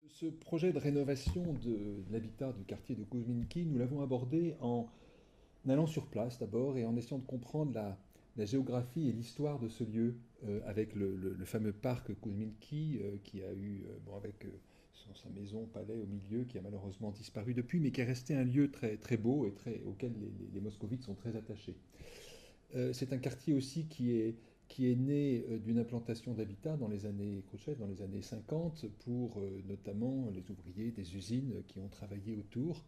Ce projet de rénovation de l'habitat du quartier de Kuzminki, nous l'avons abordé en allant sur place d'abord et en essayant de comprendre la géographie et l'histoire de ce lieu avec le fameux parc Kuzminki qui a eu, bon, avec sa maison, palais au milieu, qui a malheureusement disparu depuis, mais qui est resté un lieu très, très beau et auquel les moscovites sont très attachés. C'est un quartier aussi qui est né d'une implantation d'habitat dans les années Khrouchtchev, dans les années 50, pour notamment les ouvriers des usines qui ont travaillé autour.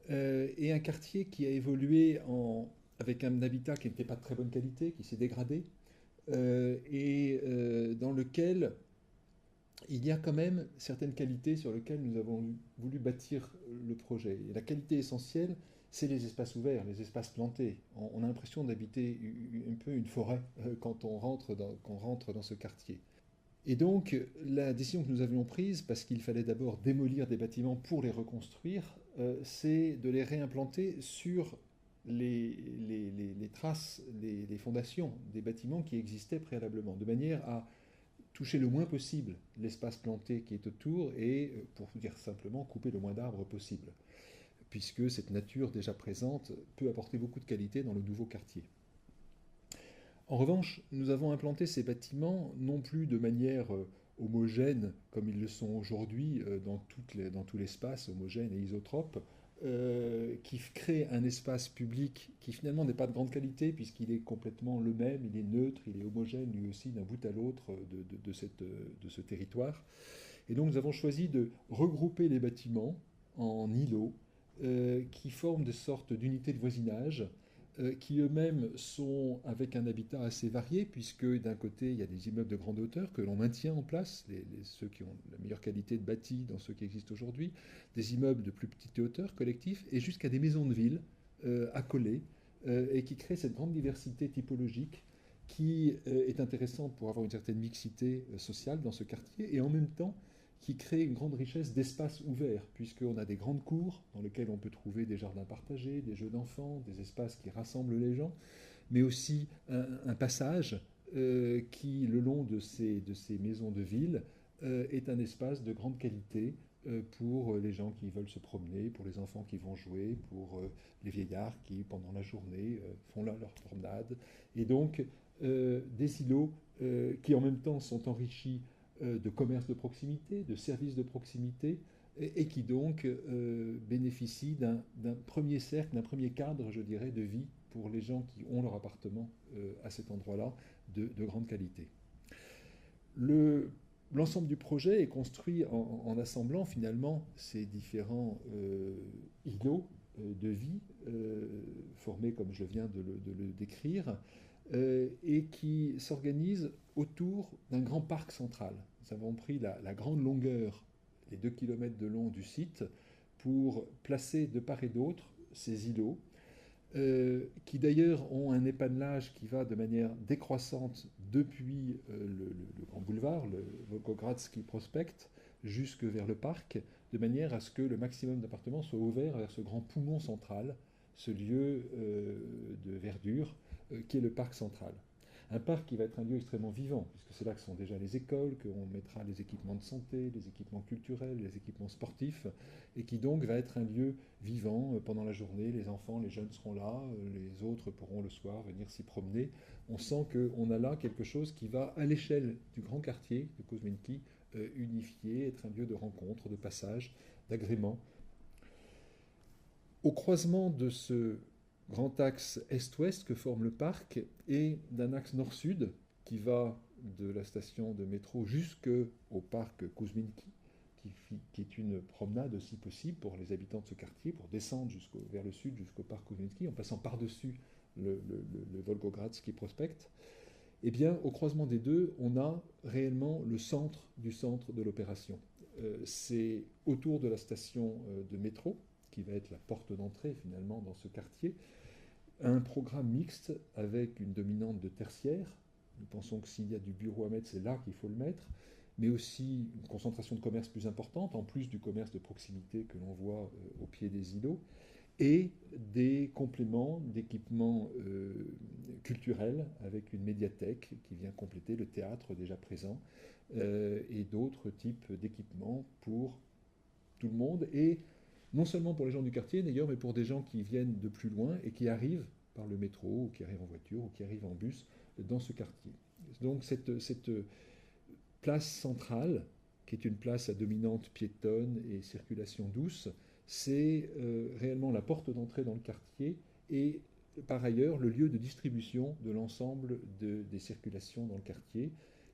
Et un quartier qui a évolué avec un habitat qui n'était pas de très bonne qualité, qui s'est dégradé, dans lequel il y a quand même certaines qualités sur lesquelles nous avons voulu bâtir le projet. Et la qualité essentielle, c'est les espaces ouverts, les espaces plantés. On a l'impression d'habiter un peu une forêt quand on rentre dans ce quartier. Et donc, la décision que nous avions prise, parce qu'il fallait d'abord démolir des bâtiments pour les reconstruire, c'est de les réimplanter sur les traces, les fondations des bâtiments qui existaient préalablement, de manière à toucher le moins possible l'espace planté qui est autour et, pour dire simplement, couper le moins d'arbres possible, puisque cette nature déjà présente peut apporter beaucoup de qualité dans le nouveau quartier. En revanche, nous avons implanté ces bâtiments non plus de manière homogène comme ils le sont aujourd'hui dans tout l'espace homogène et isotrope, qui crée un espace public qui finalement n'est pas de grande qualité puisqu'il est complètement le même, il est neutre, il est homogène lui aussi d'un bout à l'autre de ce territoire. Et donc nous avons choisi de regrouper les bâtiments en îlots qui forment des sortes d'unités de voisinage qui eux-mêmes sont avec un habitat assez varié, puisque d'un côté, il y a des immeubles de grande hauteur que l'on maintient en place, ceux qui ont la meilleure qualité de bâti dans ceux qui existent aujourd'hui, des immeubles de plus petite hauteur collectifs, et jusqu'à des maisons de ville accolées, et qui créent cette grande diversité typologique qui est intéressante pour avoir une certaine mixité sociale dans ce quartier, et en même temps qui crée une grande richesse d'espaces ouverts, puisqu'on a des grandes cours dans lesquelles on peut trouver des jardins partagés, des jeux d'enfants, des espaces qui rassemblent les gens, mais aussi un passage qui, le long de ces maisons de ville, est un espace de grande qualité pour les gens qui veulent se promener, pour les enfants qui vont jouer, pour les vieillards qui, pendant la journée, font là leur promenade. Et donc, des îlots qui, en même temps, sont enrichis de commerce de proximité, de services de proximité, et qui donc bénéficient d'un premier cercle, d'un premier cadre, je dirais, de vie pour les gens qui ont leur appartement à cet endroit-là de grande qualité. L'ensemble du projet est construit en assemblant finalement ces différents îlots de vie formés comme je viens de le décrire et qui s'organisent autour d'un grand parc central. Nous avons pris la grande longueur, les 2 kilomètres de long du site, pour placer de part et d'autre ces îlots qui d'ailleurs ont un épanelage qui va de manière décroissante depuis le grand boulevard, le Volgogradsky Prospect, jusque vers le parc, de manière à ce que le maximum d'appartements soit ouvert vers ce grand poumon central, ce lieu de verdure qui est le parc central. Un parc qui va être un lieu extrêmement vivant, puisque c'est là que sont déjà les écoles, qu'on mettra les équipements de santé, les équipements culturels, les équipements sportifs, et qui donc va être un lieu vivant pendant la journée. Les enfants, les jeunes seront là, les autres pourront le soir venir s'y promener. On sent qu'on a là quelque chose qui va, à l'échelle du grand quartier de Kuzminki, unifier, être un lieu de rencontre, de passage, d'agrément. Au croisement de ce grand axe est-ouest que forme le parc et d'un axe nord-sud qui va de la station de métro jusqu'au parc Kuzminki, qui est une promenade aussi possible pour les habitants de ce quartier, pour descendre vers le sud jusqu'au parc Kuzminki en passant par-dessus le Volgogradsky Prospect. Eh bien, au croisement des deux, on a réellement le centre du centre de l'opération. C'est autour de la station de métro, qui va être la porte d'entrée finalement dans ce quartier, un programme mixte avec une dominante de tertiaire. Nous pensons que s'il y a du bureau à mettre, c'est là qu'il faut le mettre, mais aussi une concentration de commerce plus importante, en plus du commerce de proximité que l'on voit au pied des îlots, et des compléments d'équipements culturels avec une médiathèque qui vient compléter le théâtre déjà présent et d'autres types d'équipements pour tout le monde et non seulement pour les gens du quartier d'ailleurs, mais pour des gens qui viennent de plus loin et qui arrivent par le métro, ou qui arrivent en voiture, ou qui arrivent en bus dans ce quartier. Donc cette place centrale, qui est une place à dominante piétonne et circulation douce, c'est réellement la porte d'entrée dans le quartier et par ailleurs le lieu de distribution de l'ensemble des circulations dans le quartier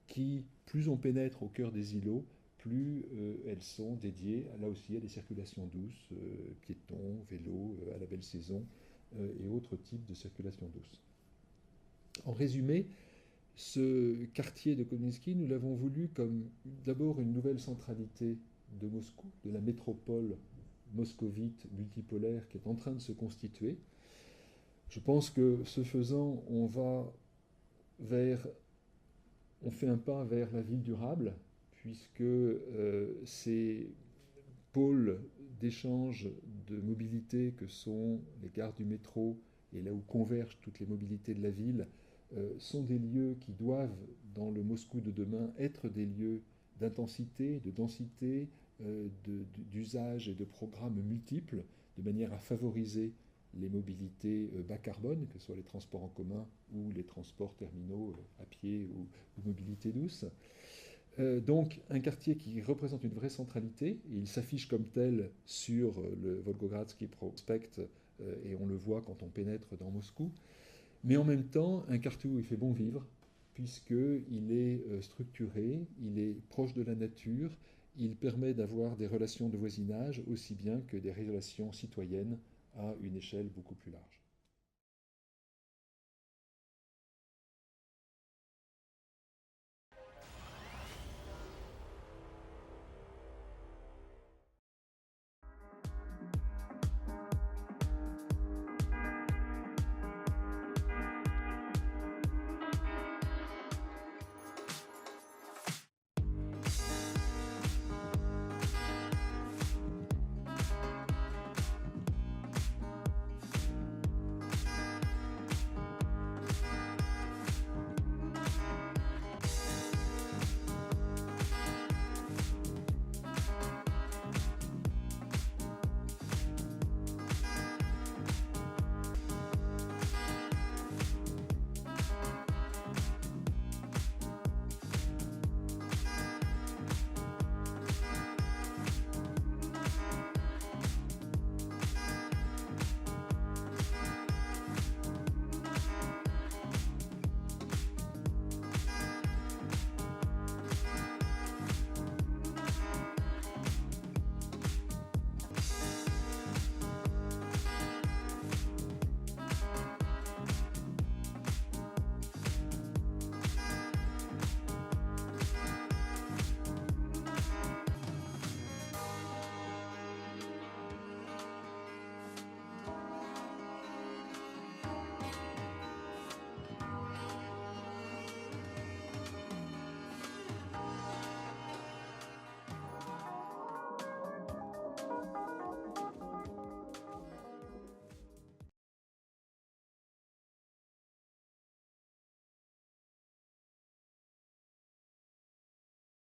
qui, plus on pénètre au cœur des îlots, plus elles sont dédiées là aussi à des circulations douces, piétons, vélos, à la belle saison et autres types de circulation douce. En résumé, ce quartier de Kominsky, nous l'avons voulu comme d'abord une nouvelle centralité de Moscou, de la métropole moscovite multipolaire qui est en train de se constituer. Je pense que ce faisant, on fait un pas vers la ville durable, puisque ces pôles d'échange de mobilité que sont les gares du métro et là où convergent toutes les mobilités de la ville sont des lieux qui doivent, dans le Moscou de demain, être des lieux d'intensité, de densité, d'usage et de programmes multiples, de manière à favoriser les mobilités bas carbone, que ce soit les transports en commun ou les transports terminaux à pied ou mobilité douce. Donc un quartier qui représente une vraie centralité, et il s'affiche comme tel sur le Volgogradsky Prospect, et on le voit quand on pénètre dans Moscou, mais en même temps un quartier où il fait bon vivre, puisqu'il est structuré, il est proche de la nature, il permet d'avoir des relations de voisinage aussi bien que des relations citoyennes à une échelle beaucoup plus large.